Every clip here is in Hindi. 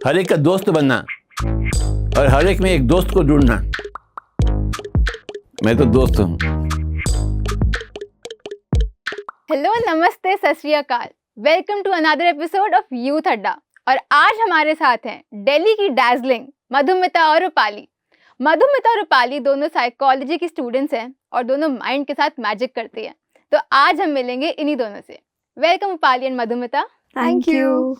हर एक का दोस्त बनना और हर एक में एक दोस्त को ढूंढना। मैं तो दोस्त हूँ। हेलो, नमस्ते, सत श्री अकाल। Welcome to another episode of Youth Adda. और आज हमारे साथ हैं दिल्ली की डैज़लिंग मधुमिता और रूपाली। मधुमिता और रूपाली दोनों साइकोलॉजी की स्टूडेंट्स हैं और दोनों माइंड के साथ मैजिक करती हैं। तो आज हम मिलेंगे इन्हीं दोनों से। Welcome Rupali and Madhumita. Thank you.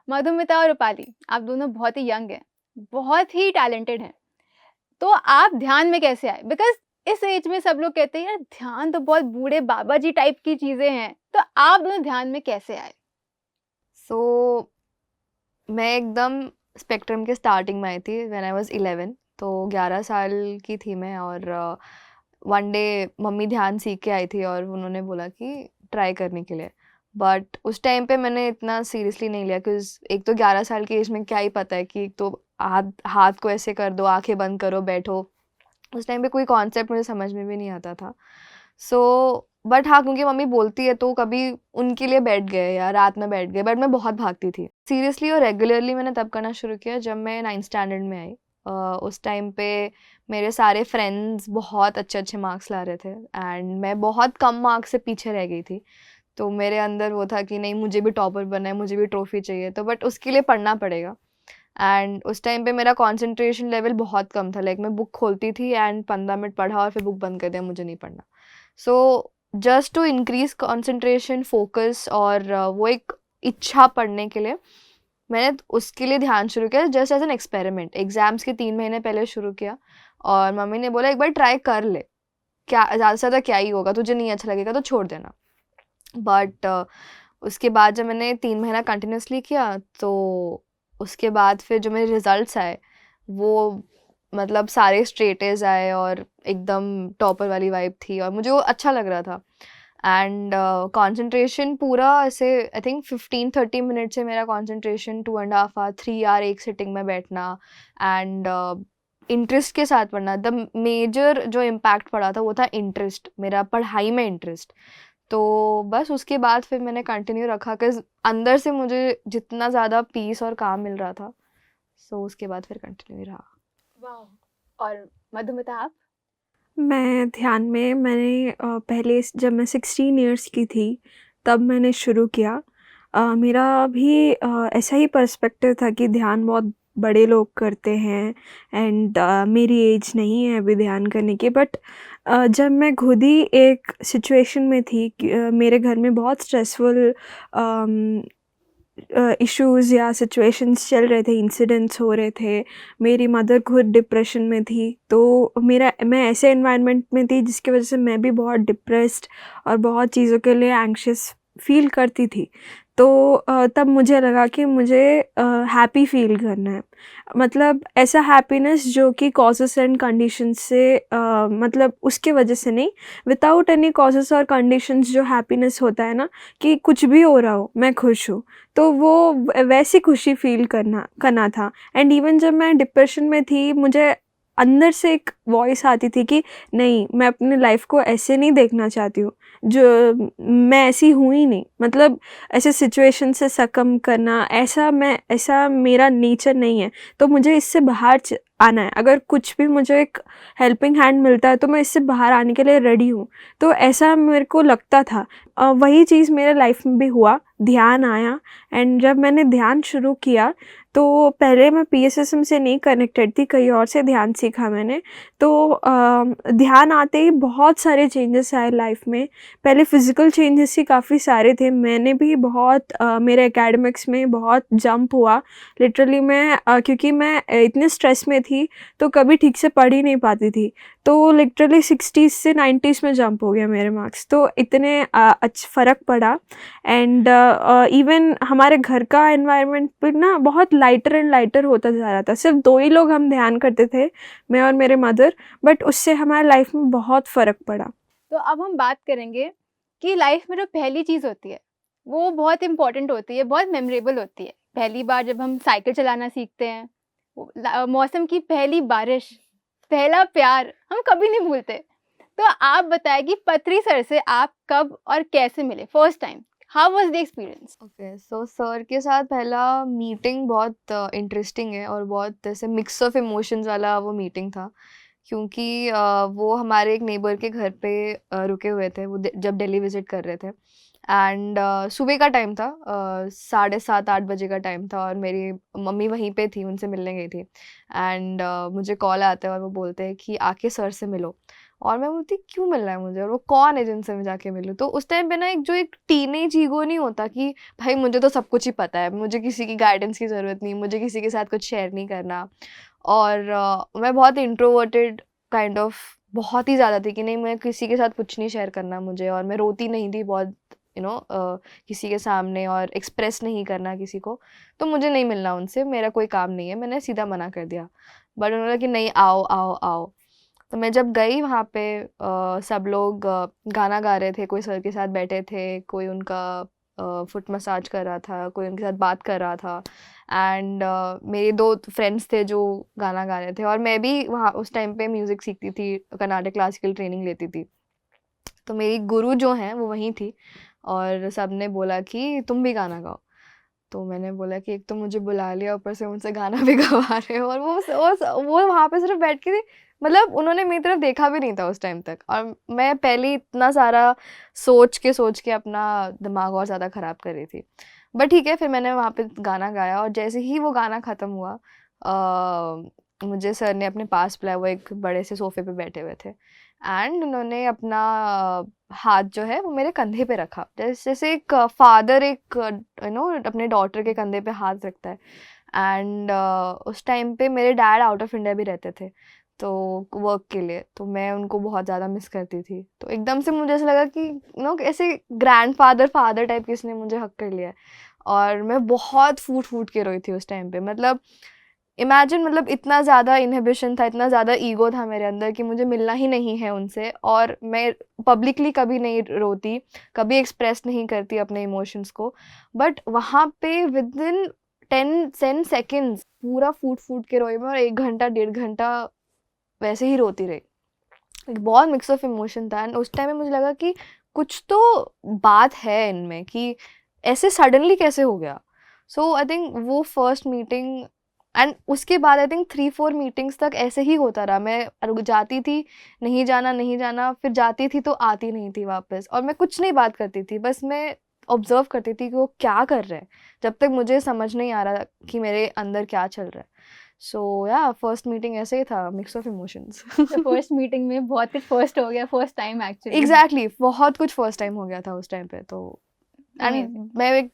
Madhumita और रूपाली, आप दोनों बहुत ही यंग हैं, बहुत ही टैलेंटेड हैं। तो आप ध्यान में कैसे आए? बिकॉज इस एज में सब लोग कहते हैं यार ध्यान तो बहुत बूढ़े बाबा जी टाइप की चीजें हैं। तो आप दोनों ध्यान में कैसे आए? मैं एकदम स्पेक्ट्रम के स्टार्टिंग में आई थी व्हेन आई वाज 11। तो 11 साल की थी मैं और वन डे मम्मी ध्यान सीख के आई थी और उन्होंने बोला कि ट्राई करने के लिए। बट उस टाइम पे मैंने इतना सीरियसली नहीं लिया क्योंकि एक तो 11 साल की एज में क्या ही पता है कि एक तो हाथ को ऐसे कर दो, आंखें बंद करो, बैठो। उस टाइम पे कोई कॉन्सेप्ट मुझे समझ में भी नहीं आता था। बट हाँ, क्योंकि मम्मी बोलती है तो कभी उनके लिए बैठ गए या रात में बैठ गए। बट मैं बहुत भागती थी सीरियसली और रेगुलरली। मैंने तब करना शुरू किया जब मैं 9th स्टैंडर्ड में आई। उस टाइम पे मेरे सारे फ्रेंड्स बहुत अच्छे अच्छे मार्क्स ला रहे थे एंड मैं बहुत कम मार्क्स से पीछे रह गई थी। तो मेरे अंदर वो था कि नहीं, मुझे भी टॉपर बनना है, मुझे भी ट्रॉफी चाहिए। तो बट उसके लिए पढ़ना पड़ेगा। एंड उस टाइम पे मेरा कंसंट्रेशन लेवल बहुत कम था। लाइक मैं बुक खोलती थी एंड 15 मिनट पढ़ा और फिर बुक बंद कर दिया, मुझे नहीं पढ़ना। So just to increase concentration, focus और वो एक इच्छा पढ़ने के लिए मैंने उसके लिए ध्यान शुरू किया just as an experiment. Exams के 3 महीने पहले शुरू किया और मम्मी ने बोला एक बार ट्राई कर ले, क्या ज़्यादा से ज़्यादा क्या ही होगा, तुझे नहीं अच्छा लगेगा तो छोड़ देना। बट उसके बाद जब मैंने 3 महीना कंटिन्यूसली किया तो उसके बाद फिर जो मेरे रिजल्ट्स आए वो मतलब सारे स्ट्रेट एज आए और एकदम टॉपर वाली वाइब थी और मुझे वो अच्छा लग रहा था। एंड कंसंट्रेशन पूरा ऐसे आई थिंक 15-30 मिनट से मेरा कंसंट्रेशन 2.5 आवर 3 आवर एक सिटिंग में बैठना एंड इंटरेस्ट के साथ पढ़ना। द मेजर जो इम्पैक्ट पड़ा था वो था इंटरेस्ट, मेरा पढ़ाई में इंटरेस्ट। तो बस उसके बाद फिर मैंने कंटिन्यू रखा कि अंदर से मुझे जितना ज़्यादा पीस और काम मिल रहा था। उसके बाद फिर कंटिन्यू रहा। वाह। और मधुमिता आप? मैं ध्यान में मैंने पहले जब मैं 16 इयर्स की थी तब मैंने शुरू किया। मेरा भी ऐसा ही पर्सपेक्टिव था कि ध्यान बहुत बड़े लोग करते हैं एंड मेरी एज नहीं है अभी ध्यान करने की। बट जब मैं खुद ही एक सिचुएशन में थी कि मेरे घर में बहुत स्ट्रेसफुल इश्यूज़ या सिचुएशंस चल रहे थे, इंसिडेंट्स हो रहे थे, मेरी मदर खुद डिप्रेशन में थी। तो मैं ऐसे एनवायरनमेंट में थी जिसकी वजह से मैं भी बहुत डिप्रेस्ड और बहुत चीज़ों के लिए एंग्शियस फ़ील करती थी। तो तब मुझे लगा कि मुझे हैप्पी फ़ील करना है, मतलब ऐसा हैप्पीनेस जो कि कॉजेस एंड कंडीशंस से मतलब उसके वजह से नहीं, विदाउट एनी कॉजेस और कंडीशंस जो हैप्पीनेस होता है ना, कि कुछ भी हो रहा हो मैं खुश हूँ, तो वो वैसी खुशी फ़ील करना था। एंड इवन जब मैं डिप्रेशन में थी मुझे अंदर से एक वॉइस आती थी कि नहीं, मैं अपनी लाइफ को ऐसे नहीं देखना चाहती हूँ, जो मैं ऐसी हूँ ही नहीं, मतलब ऐसे सिचुएशन से सकम करना, ऐसा मेरा नेचर नहीं है। तो मुझे इससे बाहर आना है। अगर कुछ भी मुझे एक हेल्पिंग हैंड मिलता है तो मैं इससे बाहर आने के लिए रेडी हूँ। तो ऐसा मेरे को लगता था। वही चीज़ मेरे लाइफ में भी हुआ, ध्यान आया। एंड जब मैंने ध्यान शुरू किया तो पहले मैं PSSM से नहीं कनेक्टेड थी, कहीं और से ध्यान सीखा मैंने। तो ध्यान आते ही बहुत सारे चेंजेस आए लाइफ में। पहले फिज़िकल चेंजेस ही काफ़ी सारे थे। मैंने भी बहुत मेरे एकेडमिक्स में बहुत जंप हुआ लिटरली। मैं क्योंकि मैं इतने स्ट्रेस में थी तो कभी ठीक से पढ़ ही नहीं पाती थी। तो लिटरली 60s से 90s में जंप हो गया मेरे मार्क्स। तो इतने अच्छा फ़र्क पड़ा। एंड इवन हमारे घर का एनवायरनमेंट भी ना बहुत लाइटर एंड लाइटर होता जा रहा था। सिर्फ 2 ही लोग हम ध्यान करते थे, मैं और मेरे मदर, बट उससे हमारे लाइफ में बहुत फ़र्क पड़ा। तो अब हम बात करेंगे कि लाइफ में जो पहली चीज़ होती है वो बहुत इंपॉर्टेंट होती है, बहुत मेमोरेबल होती है। पहली बार जब हम साइकिल चलाना सीखते हैं, मौसम की पहली बारिश, पहला प्यार, हम कभी नहीं भूलते। तो आप बताएं कि पत्री सर से आप कब और कैसे मिले first time? How was the experience? Okay, so sir के साथ पहला मीटिंग बहुत इंटरेस्टिंग है और बहुत ऐसे मिक्स ऑफ इमोशंस वाला वो मीटिंग था, क्योंकि वो हमारे एक नेबर के घर पे रुके हुए थे, वो जब दिल्ली विजिट कर रहे थे। एंड सुबह का टाइम था, 7:30-8 बजे का टाइम था, और मेरी मम्मी वहीं पे थी, उनसे मिलने गई थी। एंड मुझे कॉल आता है और वो बोलते हैं कि आके सर से मिलो। और मैं बोलती क्यों मिलना है मुझे, और वो कौन है जिनसे मैं जाके मिलूँ। तो उस टाइम पे ना एक टीनेज ईगो नहीं होता कि भाई मुझे तो सब कुछ ही पता है, मुझे किसी की गाइडेंस की ज़रूरत नहीं, मुझे किसी के साथ कुछ शेयर नहीं करना। और मैं बहुत इंट्रोवर्टेड काइंड ऑफ बहुत ही ज़्यादा थी कि नहीं, मैं किसी के साथ कुछ नहीं शेयर करना मुझे, और मैं रोती नहीं थी बहुत, किसी के सामने, और एक्सप्रेस नहीं करना किसी को। तो मुझे नहीं मिलना उनसे, मेरा कोई काम नहीं है, मैंने सीधा मना कर दिया। बट उन्होंने कि नहीं, आओ आओ आओ। तो मैं जब गई वहाँ पे, सब लोग गाना गा रहे थे, कोई सर के साथ बैठे थे, कोई उनका फुट मसाज कर रहा था, कोई उनके साथ बात कर रहा था। एंड मेरे 2 फ्रेंड्स थे जो गाना गा रहे थे, और मैं भी वहाँ उस टाइम पे म्यूज़िक सीखती थी, कर्नाटक क्लासिकल ट्रेनिंग लेती थी। तो मेरी गुरु जो हैं वो वहीं थी, और सब ने बोला कि तुम भी गाना गाओ। तो मैंने बोला कि एक तो मुझे बुला लिया, ऊपर से मुझसे गाना भी गवा रहे हो, और वो वहाँ पे सिर्फ बैठ के, मतलब उन्होंने मेरी तरफ देखा भी नहीं था उस टाइम तक, और मैं पहले इतना सारा सोच के अपना दिमाग और ज़्यादा ख़राब कर रही थी। बट ठीक है, फिर मैंने वहाँ पे गाना गाया, और जैसे ही वो गाना ख़त्म हुआ, मुझे सर ने अपने पास बुलाया। वो एक बड़े से सोफ़े पे बैठे हुए थे, एंड उन्होंने अपना हाथ जो है वो मेरे कंधे पे रखा, जैसे एक फादर एक अपने डॉटर के कंधे पे हाथ रखता है। एंड उस टाइम पे मेरे डैड आउट ऑफ इंडिया भी रहते थे, तो वर्क के लिए, तो मैं उनको बहुत ज़्यादा मिस करती थी। तो एकदम से मुझे ऐसा लगा कि ऐसे ग्रैंडफादर फादर टाइप किसने मुझे हक कर लिया है, और मैं बहुत फूट के रोई थी उस टाइम पे। मतलब इमेजिन, मतलब इतना ज़्यादा इनहिबिशन था, इतना ज़्यादा ईगो था मेरे अंदर कि मुझे मिलना ही नहीं है उनसे, और मैं पब्लिकली कभी नहीं रोती, कभी एक्सप्रेस नहीं करती अपने इमोशंस को। बट वहाँ पे विद इन 10 सेकेंड्स पूरा फूट के रोई मैं, और 1 घंटा 1.5 घंटा वैसे ही रोती रही। एक बहुत मिक्स ऑफ इमोशन था, एंड उस टाइम में मुझे लगा कि कुछ तो बात है इनमें, कि ऐसे सडनली कैसे हो गया। सो आई थिंक वो फर्स्ट मीटिंग, एंड उसके बाद आई थिंक 3-4 मीटिंग्स तक ऐसे ही होता रहा। मैं जाती थी, नहीं जाना, फिर जाती थी तो आती नहीं थी वापस, और मैं कुछ नहीं बात करती थी, बस मैं ऑब्जर्व करती थी कि वो क्या कर रहे हैं, जब तक मुझे समझ नहीं आ रहा कि मेरे अंदर क्या चल रहा है। सो या फर्स्ट मीटिंग ऐसे ही था, मिक्स ऑफ इमोशंस। तो फर्स्ट मीटिंग में बहुत कुछ फर्स्ट हो गया, फर्स्ट टाइम एक्चुअली। एग्जैक्टली, बहुत कुछ फर्स्ट टाइम हो गया था उस टाइम पे। तो एंड Amazing. मैं एक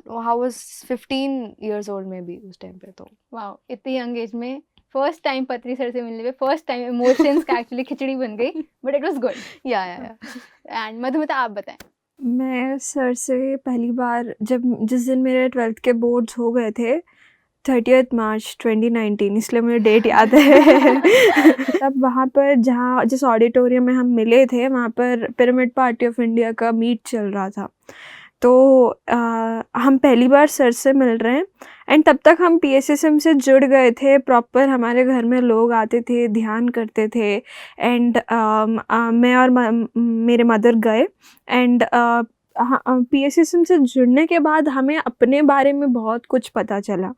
I was 15 years old में भी उस टाइम पे। तो वाओ, इतनी यंग एज में फर्स्ट टाइम पत्री सर से मिलने पे फर्स्ट टाइम इमोशंस का एक्चुअली खिचड़ी बन गई, बट इट वाज गुड। या एंड मधुमिता, आप बताएं। मैं सर से पहली बार जिस दिन मेरे 12th के बोर्ड्स हो गए थे, 30th मार्च 2019, इसलिए मुझे डेट याद है। तब वहाँ पर जिस ऑडिटोरियम में हम मिले थे, वहाँ पर पिरामिड पार्टी ऑफ इंडिया का मीट चल रहा था। तो हम पहली बार सर से मिल रहे हैं, एंड तब तक हम PSSM से जुड़ गए थे प्रॉपर। हमारे घर में लोग आते थे, ध्यान करते थे, एंड मैं और मेरे मदर गए, एंड PSSM से जुड़ने के बाद हमें अपने बारे में बहुत कुछ पता चला।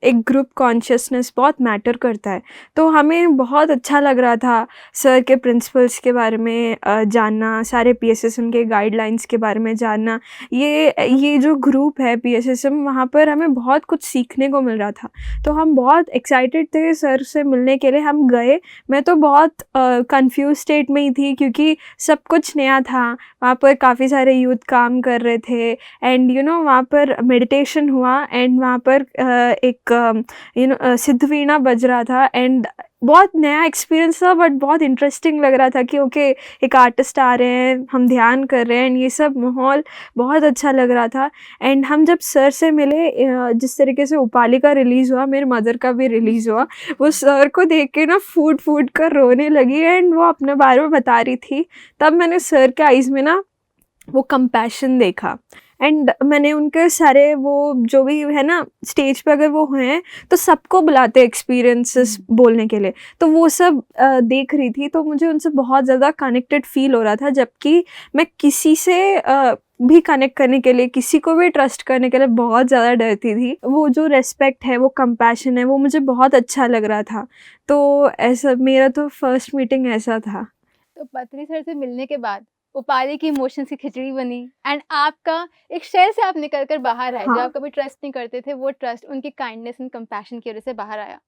एक ग्रुप कॉन्शियसनेस बहुत मैटर करता है, तो हमें बहुत अच्छा लग रहा था सर के प्रिंसिपल्स के बारे में जानना, सारे PSSM के गाइडलाइंस के बारे में जानना। ये जो ग्रुप है PSSM, वहाँ पर हमें बहुत कुछ सीखने को मिल रहा था, तो हम बहुत एक्साइटेड थे सर से मिलने के लिए। हम गए, मैं तो बहुत कंफ्यूज स्टेट में ही थी, क्योंकि सब कुछ नया था। वहाँ पर काफ़ी सारे यूथ काम कर रहे थे, एंड वहाँ पर मेडिटेशन हुआ, एंड वहाँ पर एक सिद्ध वीणा बज रहा था, एंड बहुत नया एक्सपीरियंस था, बट बहुत इंटरेस्टिंग लग रहा था कि ओके, एक आर्टिस्ट आ रहे हैं, हम ध्यान कर रहे हैं, एंड ये सब माहौल बहुत अच्छा लग रहा था। एंड हम जब सर से मिले, जिस तरीके से उपाली का रिलीज़ हुआ, मेरे मदर का भी रिलीज़ हुआ, वो सर को देख के ना फूट कर रोने लगी, एंड वो अपने बारे में बता रही थी। तब मैंने सर के आइज़ में ना वो कंपैशन देखा, एंड मैंने उनके सारे वो जो भी है ना स्टेज पे अगर वो हैं तो सबको बुलाते एक्सपीरियंसेस बोलने के लिए, तो वो सब देख रही थी। तो मुझे उनसे बहुत ज़्यादा कनेक्टेड फील हो रहा था, जबकि मैं किसी से भी कनेक्ट करने के लिए, किसी को भी ट्रस्ट करने के लिए बहुत ज़्यादा डरती थी। वो जो रिस्पेक्ट है, वो कंपैशन है, वो मुझे बहुत अच्छा लग रहा था। तो ऐसा मेरा तो फर्स्ट मीटिंग ऐसा था। तो पत्री सर से मिलने के बाद उपाली की इमोशंस की खिचड़ी बनी एंड आपका एक शेल से आप निकल कर बाहर आए। जो हाँ। आप कभी ट्रस्ट नहीं करते थे, वो ट्रस्ट उनकी काइंडनेस एंड कंपैशन की वजह से बाहर आया।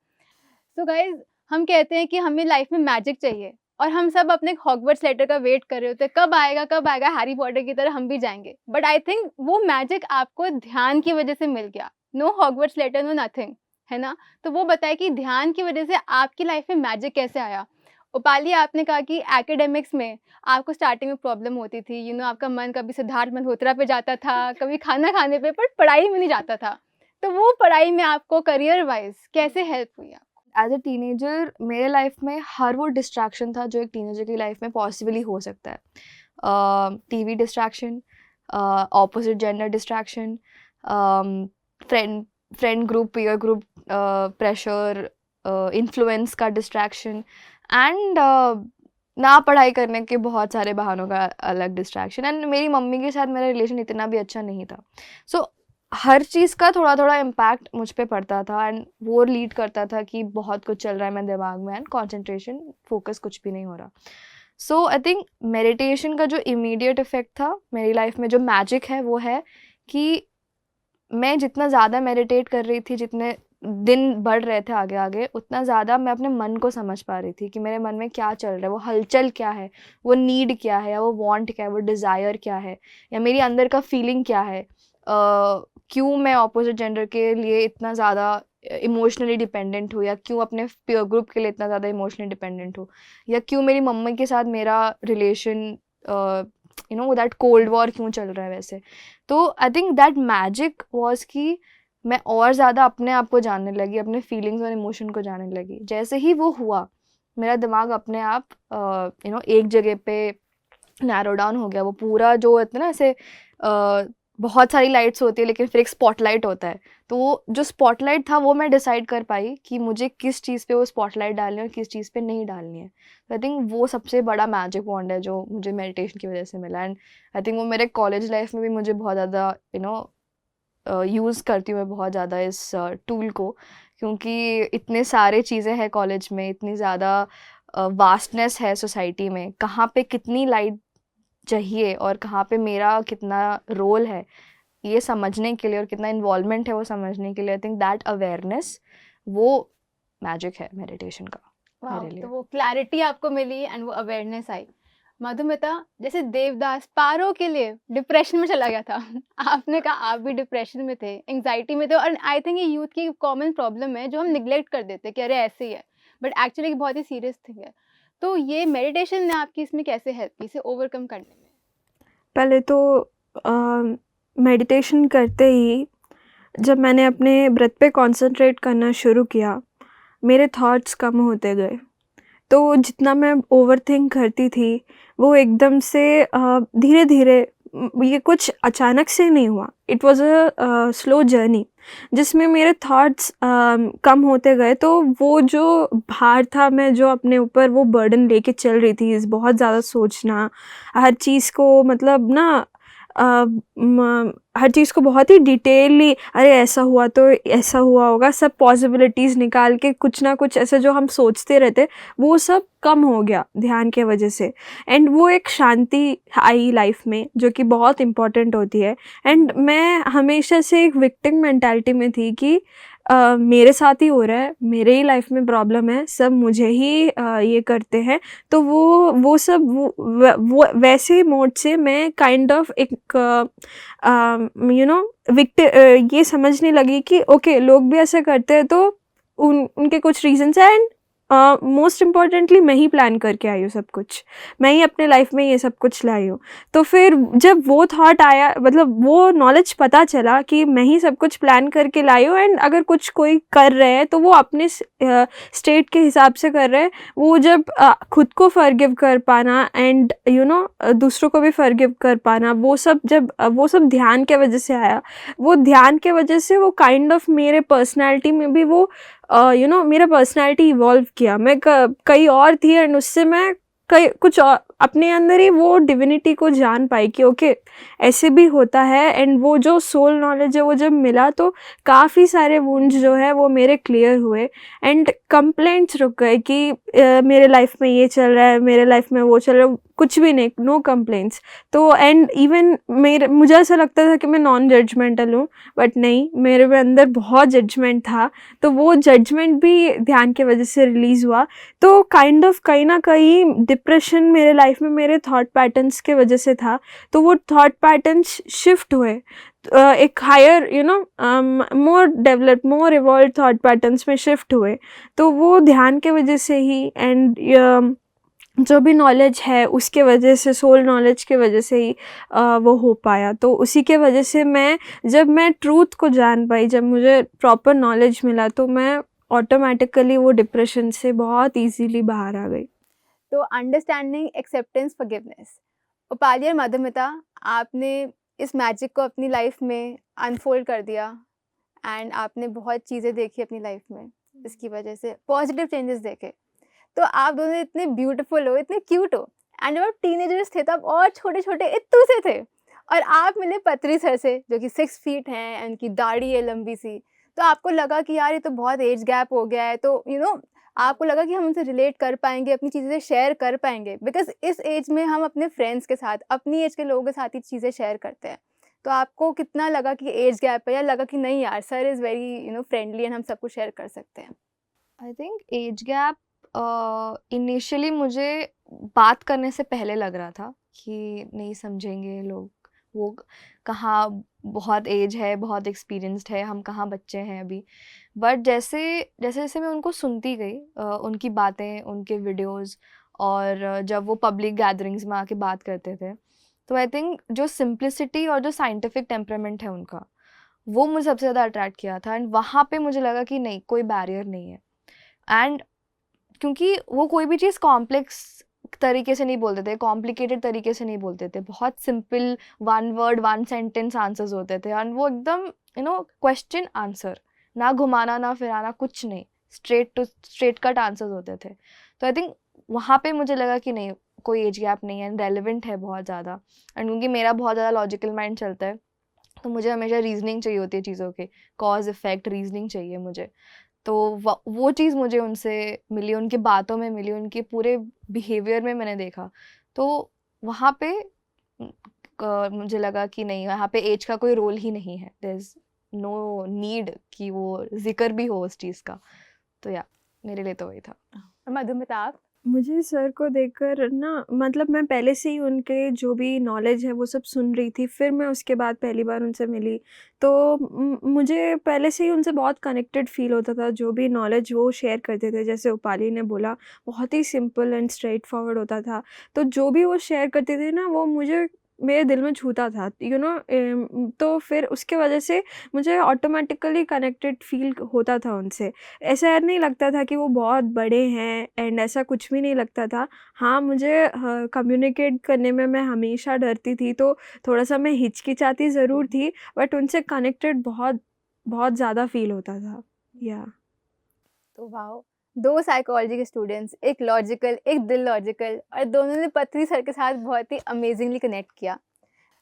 सो गाइज, हम कहते हैं कि हमें लाइफ में मैजिक चाहिए और हम सब अपने हॉगवर्ट्स लेटर का वेट कर रहे होते हैं, कब आएगा हैरी पॉटर की तरह हम भी जाएंगे। बट आई थिंक वो मैजिक आपको ध्यान की वजह से मिल गया। No Hogwarts letter, no nothing, है ना? तो वो बताए कि ध्यान की वजह से आपकी लाइफ में मैजिक कैसे आया। उपाली, आपने कहा कि एकेडमिक्स में आपको स्टार्टिंग में प्रॉब्लम होती थी, आपका मन कभी सिद्धार्थ मल्होत्रा पे जाता था, कभी खाना खाने पे, पर पढ़ाई में नहीं जाता था। तो वो पढ़ाई में आपको करियर वाइज कैसे हेल्प हुई आपको? एज अ टीनेजर मेरे लाइफ में हर वो डिस्ट्रैक्शन था जो एक टीनेजर की लाइफ में पॉसिबली हो सकता है। TV distraction, opposite gender distraction, friend group, peer group pressure, influence का डिस्ट्रैक्शन एंड ना पढ़ाई करने के बहुत सारे बहानों का अलग डिस्ट्रैक्शन। एंड मेरी मम्मी के साथ मेरा रिलेशन इतना भी अच्छा नहीं था। सो हर चीज़ का थोड़ा थोड़ा इम्पैक्ट मुझ पे पड़ता था एंड वो लीड करता था कि बहुत कुछ चल रहा है मेरे दिमाग में एंड कॉन्सेंट्रेशन, फोकस कुछ भी नहीं हो रहा। सो आई थिंक मेडिटेशन का जो इमीडिएट इफेक्ट था मेरी लाइफ में, जो मैजिक है वो है कि मैं जितना ज़्यादा मेडिटेट कर रही थी, जितने दिन बढ़ रहे थे आगे आगे, उतना ज़्यादा मैं अपने मन को समझ पा रही थी कि मेरे मन में क्या चल रहा है, वो हलचल क्या है, वो नीड क्या है, या वो वांट क्या है, वो डिज़ायर क्या है, या मेरी अंदर का फीलिंग क्या है। क्यों मैं ऑपोजिट जेंडर के लिए इतना ज़्यादा इमोशनली डिपेंडेंट हूँ, या क्यों अपने पीयर ग्रुप के लिए इतना ज़्यादा इमोशनली डिपेंडेंट हूँ, या क्यों मेरी मम्मी के साथ मेरा रिलेशन दैट कोल्ड वॉर क्यों चल रहा है वैसे। तो I think that magic was कि मैं और ज़्यादा अपने आप को जानने लगी, अपने फीलिंग्स और इमोशन को जानने लगी। जैसे ही वो हुआ, मेरा दिमाग अपने आप एक जगह पे नैरो डाउन हो गया। वो पूरा जो होता है ना, ऐसे बहुत सारी लाइट्स होती है लेकिन फिर एक स्पॉटलाइट होता है, तो वो जो स्पॉटलाइट था वो मैं डिसाइड कर पाई कि मुझे किस चीज़ पे वो स्पॉटलाइट डालनी है और किस चीज़ पे नहीं डालनी है। तो आई थिंक वो सबसे बड़ा मैजिक वॉन्ड है जो मुझे मेडिटेशन की वजह से मिला। एंड आई थिंक वो मेरे कॉलेज लाइफ में भी मुझे बहुत ज़्यादा यूज़ करती हूँ मैं बहुत ज़्यादा इस टूल को, क्योंकि इतने सारे चीज़ें हैं कॉलेज में, इतनी ज़्यादा वास्टनेस है सोसाइटी में, कहाँ पे कितनी लाइट चाहिए और कहाँ पे मेरा कितना रोल है ये समझने के लिए, और कितना इन्वॉल्वमेंट है वो समझने के लिए। आई थिंक दैट अवेयरनेस वो मैजिक है मेडिटेशन का मेरे लिए। तो वो क्लैरिटी आपको मिली एंड वो अवेयरनेस आई। मधुमिता, जैसे देवदास पारो के लिए डिप्रेशन में चला गया था, आपने कहा आप भी डिप्रेशन में थे, एंग्जाइटी में थे, और आई थिंक ये यूथ की कॉमन प्रॉब्लम है जो हम निगलेक्ट कर देते हैं कि अरे ऐसे ही है, बट एक्चुअली बहुत ही सीरियस थिंग है। तो ये मेडिटेशन ने आपकी इसमें कैसे हेल्प की, इसे ओवरकम करने में? पहले तो मेडिटेशन करते ही जब मैंने अपने ब्रेथ पे कंसंट्रेट करना शुरू किया, मेरे थॉट्स कम होते गए। तो जितना मैं ओवरथिंक करती थी वो एकदम से धीरे धीरे, ये कुछ अचानक से नहीं हुआ, it was a slow journey जिसमें मेरे थॉट्स कम होते गए। तो वो जो भार था, मैं जो अपने ऊपर वो बर्डन लेके चल रही थी, इस बहुत ज़्यादा सोचना, हर चीज़ को मतलब ना हर चीज़ को बहुत ही डिटेलली, अरे ऐसा हुआ तो ऐसा हुआ होगा, सब पॉसिबिलिटीज़ निकाल के कुछ ना कुछ ऐसे जो हम सोचते रहते, वो सब कम हो गया ध्यान के वजह से। एंड वो एक शांति आई लाइफ में जो कि बहुत इम्पॉर्टेंट होती है। एंड मैं हमेशा से एक विक्टिम मेंटालिटी में थी कि मेरे साथ ही हो रहा है, मेरे ही लाइफ में प्रॉब्लम है, सब मुझे ही ये करते हैं। तो वो सब वो वैसे मोड से मैं काइंड ऑफ एक ये समझने लगी कि ओके, लोग भी ऐसा करते हैं तो उनके कुछ रीजंस हैं। एंड मोस्ट इम्पॉर्टेंटली मैं ही प्लान करके आई हूँ सब कुछ, मैं ही अपने लाइफ में ये सब कुछ लाई हूँ। तो फिर जब वो थॉट आया, मतलब वो नॉलेज पता चला कि मैं ही सब कुछ प्लान करके लाई हूँ, एंड अगर कुछ कोई कर रहे हैं तो वो अपने स्टेट के हिसाब से कर रहे हैं। वो जब खुद को फॉरगिव कर पाना एंड दूसरों को भी फॉरगिव कर पाना, वो सब ध्यान के वजह से आया। वो ध्यान के वजह से वो काइंड ऑफ मेरे पर्सनैलिटी में भी वो मेरा पर्सनैलिटी इवॉल्व किया। मैं कहीं और थी एंड उससे मैं कुछ और अपने अंदर ही वो डिविनिटी को जान पाई कि ओके ऐसे भी होता है। एंड वो जो सोल नॉलेज है वो जब मिला तो काफ़ी सारे वुंड्स जो है वो मेरे क्लियर हुए एंड कंप्लेंट्स रुक गए कि मेरे लाइफ में ये चल रहा है, मेरे लाइफ में वो चल रहा है, कुछ भी नहीं, नो कंप्लेंट्स। तो एंड इवन मुझे ऐसा लगता था कि मैं नॉन जजमेंटल हूँ, बट नहीं, मेरे में अंदर बहुत जजमेंट था। तो वो जजमेंट भी ध्यान की वजह से रिलीज़ हुआ। तो काइंड ऑफ कहीं ना कहीं डिप्रेशन मेरे लाइफ में मेरे थॉट पैटर्न्स के वजह से था। तो वो थॉट पैटर्न्स शिफ्ट हुए एक हायर मोर डेवलप मोर इवॉल्व थॉट पैटर्न्स में शिफ्ट हुए। तो वो ध्यान के वजह से ही एंड जो भी नॉलेज है उसके वजह से, सोल नॉलेज के वजह से ही वो हो पाया। तो उसी के वजह से जब मैं ट्रूथ को जान पाई, जब मुझे प्रॉपर नॉलेज मिला, तो मैं ऑटोमेटिकली वो डिप्रेशन से बहुत इजीली बाहर आ गई। तो अंडरस्टैंडिंग, एक्सेप्टेंस, फॉरगिवनेस। उपाली और मधुमिता, आपने इस मैजिक को अपनी लाइफ में अनफोल्ड कर दिया एंड आपने बहुत चीज़ें देखी अपनी लाइफ में, इसकी वजह से पॉजिटिव चेंजेस देखे। तो आप दोनों इतने ब्यूटीफुल हो, इतने क्यूट हो, एंड जब आप टीनेजर्स थे तब और छोटे छोटे इत्तू से थे, और आप मिले पत्री सर से जो कि 6 फीट हैं, इनकी दाढ़ी है लंबी सी। तो आपको लगा कि यार ये तो बहुत एज गैप हो गया है, तो आपको लगा कि हम उनसे रिलेट कर पाएंगे, अपनी चीज़ें शेयर कर पाएंगे, बिकॉज इस एज में हम अपने फ्रेंड्स के साथ, अपनी एज के लोगों के साथ ही चीज़ें शेयर करते हैं। तो आपको कितना लगा कि एज गैप है, या लगा कि नहीं यार sir is very friendly and हम सब कुछ शेयर कर सकते हैं? I think age gap initially मुझे बात करने से पहले लग रहा था कि नहीं समझेंगे लोग, वो कहाँ बहुत एज है, बहुत एक्सपीरियंस्ड है, हम कहाँ बच्चे हैं अभी। बट जैसे जैसे मैं उनको सुनती गई, उनकी बातें, उनके वीडियोस, और जब वो पब्लिक गैदरिंग्स में आके बात करते थे, तो आई थिंक जो सिंप्लिसिटी और जो साइंटिफिक टेम्परामेंट है उनका, वो मुझे सबसे ज़्यादा अट्रैक्ट किया था। एंड वहाँ पे मुझे लगा कि नहीं, कोई बैरियर नहीं है। एंड क्योंकि वो कोई भी चीज़ कॉम्प्लेक्स तरीके से नहीं बोलते थे, कॉम्प्लिकेटेड तरीके से नहीं बोलते थे, बहुत सिंपल 1 वर्ड 1 सेंटेंस आंसर्स होते थे। एंड वो एकदम क्वेश्चन आंसर, ना घुमाना ना फिराना, कुछ नहीं, स्ट्रेट कट आंसर्स होते थे। तो आई थिंक वहाँ पे मुझे लगा कि नहीं, कोई एज गैप नहीं है, रेलेवेंट है बहुत ज़्यादा। एंड क्योंकि मेरा बहुत ज़्यादा लॉजिकल माइंड चलता है, तो मुझे हमेशा रीजनिंग चाहिए होती है चीज़ों के, कॉज इफेक्ट रीजनिंग चाहिए मुझे। तो वो चीज़ मुझे उनसे मिली, उनकी बातों में मिली, उनके पूरे बिहेवियर में मैंने देखा। तो वहाँ पे मुझे लगा कि नहीं, यहाँ पे एज का कोई रोल ही नहीं है, देयर इज़ नो नीड कि वो जिक्र भी हो उस चीज़ का। तो या मेरे लिए तो वही था। और मधुमिता आप? मुझे सर को देखकर ना, मतलब मैं पहले से ही उनके जो भी नॉलेज है वो सब सुन रही थी। फिर मैं उसके बाद पहली बार उनसे मिली, तो मुझे पहले से ही उनसे बहुत कनेक्टेड फील होता था। जो भी नॉलेज वो शेयर करते थे, जैसे उपाली ने बोला, बहुत ही सिंपल एंड स्ट्रेट फॉरवर्ड होता था। तो जो भी वो शेयर करते थे ना, वो मुझे मेरे दिल में छूता था, तो फिर उसके वजह से मुझे ऑटोमेटिकली कनेक्टेड फील होता था उनसे। ऐसा नहीं लगता था कि वो बहुत बड़े हैं, एंड ऐसा कुछ भी नहीं लगता था। हाँ, मुझे कम्युनिकेट करने में मैं हमेशा डरती थी, तो थोड़ा-सा मैं हिचकिचाती ज़रूर थी, बट उनसे कनेक्टेड बहुत बहुत ज़्यादा फील होता था। या तो वाओ, 2 साइकोलॉजी के स्टूडेंट्स, एक लॉजिकल, एक दिल लॉजिकल, और दोनों ने पत्री सर के साथ बहुत ही अमेजिंगली कनेक्ट किया।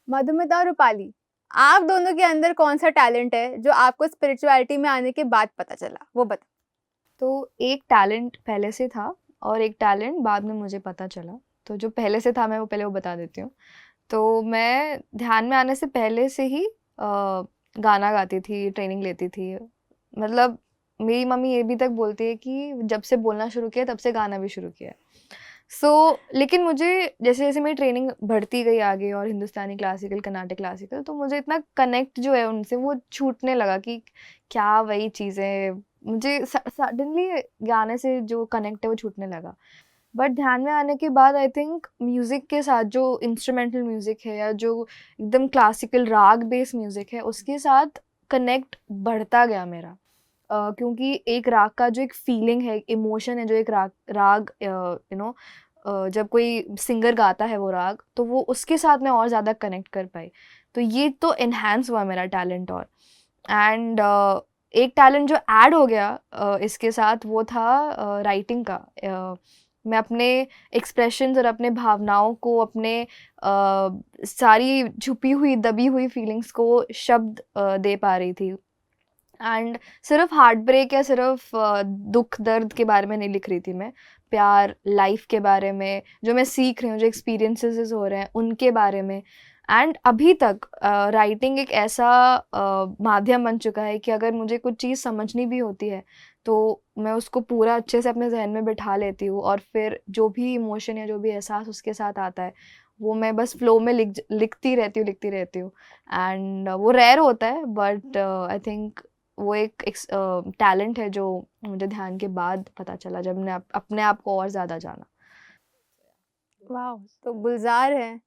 मधुमिता और रूपाली, आप दोनों के अंदर कौन सा टैलेंट है जो आपको स्पिरिचुअलिटी में आने के बाद पता चला, वो बताओ? तो एक टैलेंट पहले से था और एक टैलेंट बाद में मुझे पता चला। तो जो पहले से था, मैं वो पहले बता देती हूँ। तो मैं ध्यान में आने से पहले से ही गाना गाती थी, ट्रेनिंग लेती थी। मतलब मेरी मम्मी ये भी तक बोलती है कि जब से बोलना शुरू किया तब से गाना भी शुरू किया है। लेकिन मुझे जैसे जैसे मेरी ट्रेनिंग बढ़ती गई आगे, और हिंदुस्तानी क्लासिकल, कर्नाटक क्लासिकल, तो मुझे इतना कनेक्ट जो है उनसे वो छूटने लगा कि क्या वही चीज़ें, मुझे सडनली गाने से जो कनेक्ट है वो छूटने लगा। बट ध्यान में आने के बाद आई थिंक म्यूज़िक के साथ, जो इंस्ट्रूमेंटल म्यूज़िक है या जो एकदम क्लासिकल राग बेस्ड म्यूज़िक है, उसके साथ कनेक्ट बढ़ता गया मेरा। क्योंकि एक राग का जो एक फीलिंग है, एक इमोशन है, जो एक राग जब कोई सिंगर गाता है वो राग, तो वो उसके साथ मैं और ज़्यादा कनेक्ट कर पाई। तो ये तो इन्हांस हुआ मेरा टैलेंट। और एंड एक टैलेंट जो ऐड हो गया इसके साथ, वो था राइटिंग का। मैं अपने एक्सप्रेशंस और अपने भावनाओं को, अपने सारी छुपी हुई दबी हुई फीलिंग्स को शब्द दे पा रही थी। एंड सिर्फ हार्ट ब्रेक या सिर्फ दुख दर्द के बारे में नहीं लिख रही थी मैं, प्यार, लाइफ के बारे में, जो मैं सीख रही हूँ, जो एक्सपीरियंसेस हो रहे हैं उनके बारे में। एंड अभी तक राइटिंग एक ऐसा माध्यम बन चुका है कि अगर मुझे कुछ चीज़ समझनी भी होती है तो मैं उसको पूरा अच्छे से अपने जहन में बिठा लेती हूँ, और फिर जो भी इमोशन या जो भी एहसास उसके साथ आता है वो मैं बस फ्लो में लिखती रहती हूँ। एंड वो रेयर होता है, बट आई थिंक वो एक टैलेंट है जो मुझे ध्यान के बाद पता चला, जब मैंने अपने आप को और ज़्यादा जाना। वाह, तो गुलजार है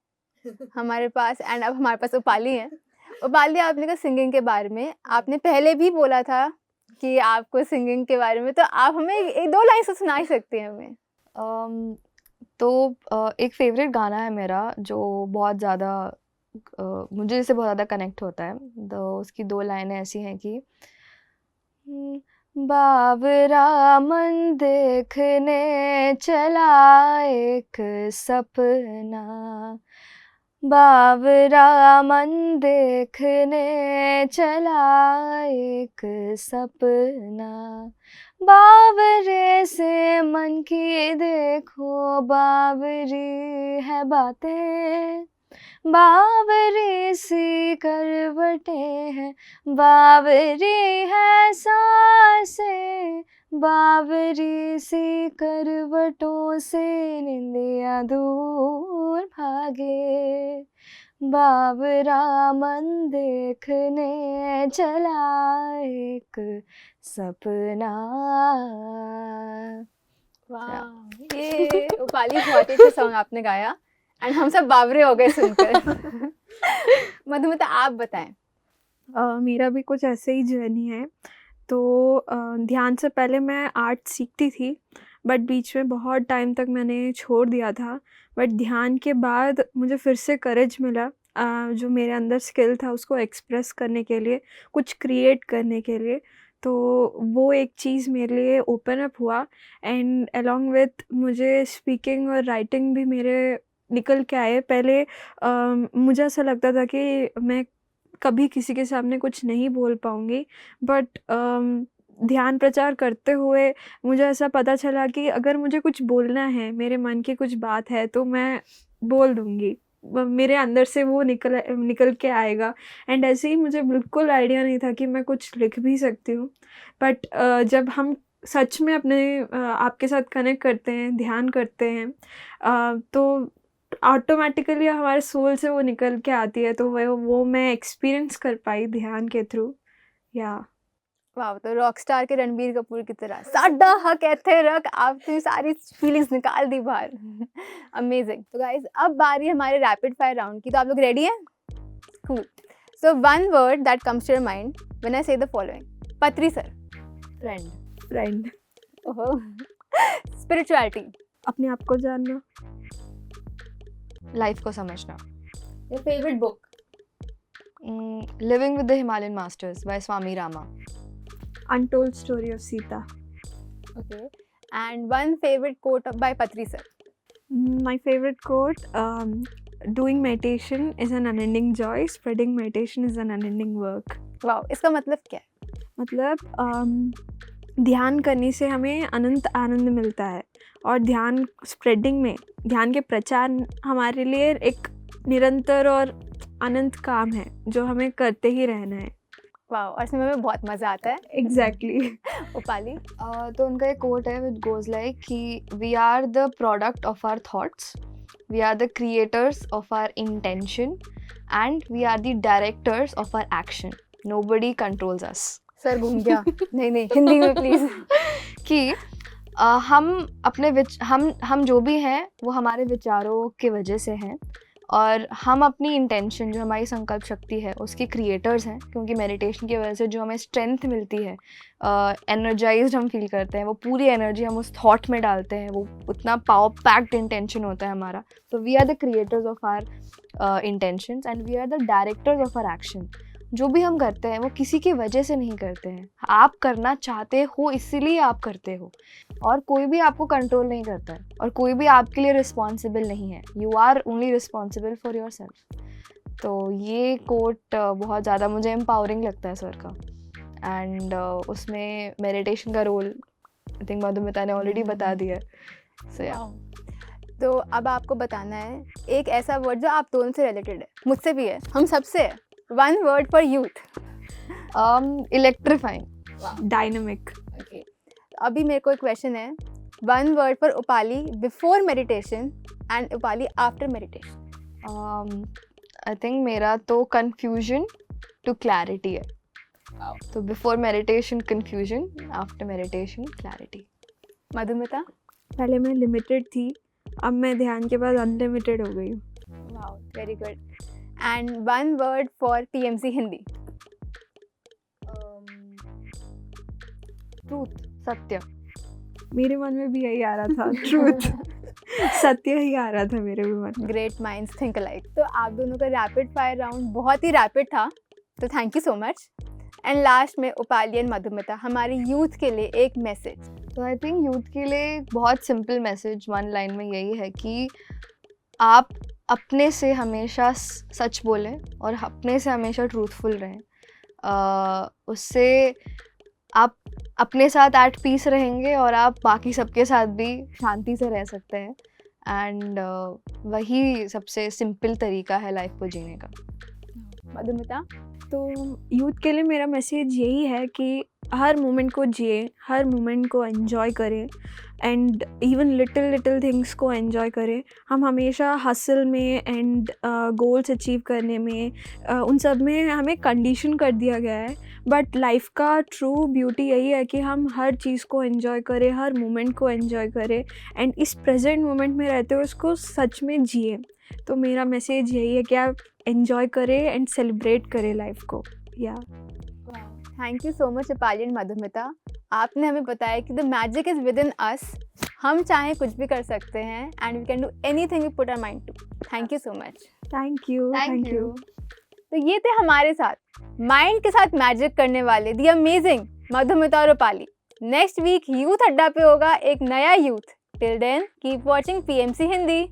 हमारे पास, एंड अब हमारे पास उपाली है। उपाली, आपने कहा सिंगिंग के बारे में, आपने पहले भी बोला था कि आपको सिंगिंग के बारे में, तो आप हमें एक दो लाइन से सुना ही सकती हैं हमें। तो एक फेवरेट गाना है मेरा जो बहुत ज़्यादा मुझे इससे बहुत ज़्यादा कनेक्ट होता है। तो उसकी 2 लाइनें ऐसी हैं कि बाबरा मन देखने चला एक सपना, बाबरा मन देखने चला एक सपना, बावरे से मन की देखो बावरी है बातें, बावरी सी करवटें हैं, बावरी है सांसें, बावरी सी करवटों से निंदिया दूर भागे, बावरा मन देखने चला एक सपना। वाह, ये उपाली बहुत अच्छा सॉन्ग आपने गाया, एंड हम सब बावरे हो गए सुनकर। मधुमिता, आप बताएं। मेरा भी कुछ ऐसे ही जर्नी है। तो ध्यान से पहले मैं आर्ट सीखती थी, बट बीच में बहुत टाइम तक मैंने छोड़ दिया था। बट ध्यान के बाद मुझे फिर से करेज मिला, जो मेरे अंदर स्किल था उसको एक्सप्रेस करने के लिए, कुछ क्रिएट करने के लिए। तो वो एक चीज़ मेरे लिए ओपन अप हुआ, एंड अलॉन्ग विथ मुझे स्पीकिंग और राइटिंग भी मेरे निकल के आए। पहले मुझे ऐसा लगता था कि मैं कभी किसी के सामने कुछ नहीं बोल पाऊँगी, बट ध्यान प्रचार करते हुए मुझे ऐसा पता चला कि अगर मुझे कुछ बोलना है, मेरे मन की कुछ बात है, तो मैं बोल दूँगी, मेरे अंदर से वो निकल के आएगा। एंड ऐसे ही मुझे बिल्कुल आइडिया नहीं था कि मैं कुछ लिख भी सकती हूँ। बट जब हम सच में अपने आपके साथ कनेक्ट करते हैं, ध्यान करते हैं, तो ऑटोमेटिकली हमारे सोल से वो निकल के आती है। तो वो मैं एक्सपीरियंस कर पाई ध्यान के थ्रू। या वाह, तो रॉक स्टार के रणबीर कपूर की तरह साडा हक एथे रख, आपने सारी फीलिंग्स निकाल दी बाहर। अमेजिंग। तो गाइस, अब बारी हमारे रैपिड फायर राउंड की, तो आप लोग रेडी हैं? Cool. So one word that comes to your mind when I say the following. Patri sir. Friend. ओहो। स्पिरिचुअलिटी। अपने आप को जानना। लाइफ को समझना। Your favourite book. Living with the Himalayan masters by Swami Rama. Untold story of Sita. Okay. And one favourite quote by Patri sir. My favorite quote, doing meditation is an unending joy, spreading meditation is an unending work. वाह, इसका मतलब क्या है? मतलब ध्यान करने से हमें अनंत आनंद मिलता है, और ध्यान स्प्रेडिंग में, ध्यान के प्रचार हमारे लिए एक निरंतर और अनंत काम है जो हमें करते ही रहना है। वाह, और इसमें हमें बहुत मज़ा आता है। एग्जैक्टली। उपाली। तो उनका एक कोट है विच गोज लाइक कि we are the product of our thoughts, we are the creators of our intention, and we are the directors of our action, nobody controls us. सर घूम गया। नहीं, हिंदी में प्लीज। कि हम जो भी हैं वो हमारे विचारों की वजह से हैं, और हम अपनी इंटेंशन, जो हमारी संकल्प शक्ति है, उसके क्रिएटर्स हैं। क्योंकि मेडिटेशन की वजह से जो हमें स्ट्रेंथ मिलती है, एनर्जाइज्ड हम फील करते हैं, वो पूरी एनर्जी हम उस थॉट में डालते हैं, वो उतना पावर पैक्ड इंटेंशन होता है हमारा। तो we are the creators of our intentions and we are the directors of our action. जो भी हम करते हैं वो किसी की वजह से नहीं करते हैं, आप करना चाहते हो इसीलिए आप करते हो, और कोई भी आपको कंट्रोल नहीं करता है और कोई भी आपके लिए रिस्पॉन्सिबल नहीं है। You are only responsible for yourself. तो ये कोट बहुत ज़्यादा मुझे एम्पावरिंग लगता है सर का। एंड उसमें मेडिटेशन का रोल आई थिंक मधुमिता ने ऑलरेडी बता दिया है। सो या तो अब आपको बताना है एक ऐसा वर्ड जो आप दोनों से रिलेटेड है, मुझसे भी है, हम सबसे है। One word for youth. Electrifying. Dynamic. Okay, अभी मेरे को एक क्वेश्चन है, one word for Upali before meditation and Upali after meditation. I think मेरा तो कन्फ्यूजन टू क्लैरिटी है। तो before meditation confusion, after meditation clarity. Madhumita? पहले मैं लिमिटेड थी, अब मैं ध्यान के बाद अनलिमिटेड हो गई हूँ। Wow, very good. And one word for PMC Hindi. Truth, सत्य। मेरे मन में भी यही आ रहा था, ट्रूथ। सत्य ही आ रहा था मेरे भी मन में। Great minds think alike. तो आप दोनों का रैपिड फायर राउंड बहुत ही रैपिड था, तो thank you so much. And last में उपाली एंड मधुमिता, हमारे यूथ के लिए एक मैसेज। तो आई थिंक यूथ के लिए एक बहुत सिंपल मैसेज वन लाइन में यही है कि आप अपने से हमेशा सच बोलें और अपने से हमेशा ट्रूथफुल रहें। उससे आप अपने साथ एट पीस रहेंगे और आप बाकी सबके साथ भी शांति से रह सकते हैं। एंड वही सबसे सिंपल तरीका है लाइफ को जीने का। मधुमिता? तो यूथ के लिए मेरा मैसेज यही है कि हर मोमेंट को जिए, हर मोमेंट को एंजॉय करें एंड इवन लिटिल थिंग्स को एंजॉय करें। हम हमेशा हसल में एंड गोल्स अचीव करने में उन सब में हमें कंडीशन कर दिया गया है, बट लाइफ का ट्रू ब्यूटी यही है कि हम हर चीज़ को एंजॉय करें, हर मोमेंट को एंजॉय करें एंड इस प्रेजेंट मोमेंट में रहते हुए उसको सच में जिए। तो मेरा मैसेज यही है कि आप एंजॉय करें एंड सेलिब्रेट करें लाइफ को। या thank you so much Upali and Madhumita. आपने हमें बताया कि the magic is within us. हम चाहें कुछ भी कर सकते हैं and we can do anything we put our mind to. Thank you so much. Thank you. तो ये थे हमारे साथ माइंड के साथ मैजिक करने वाले दी अमेजिंग मधुमिता और उपाली। नेक्स्ट वीक यूथ अड्डा पे होगा एक नया youth. Till then keep watching PMC Hindi.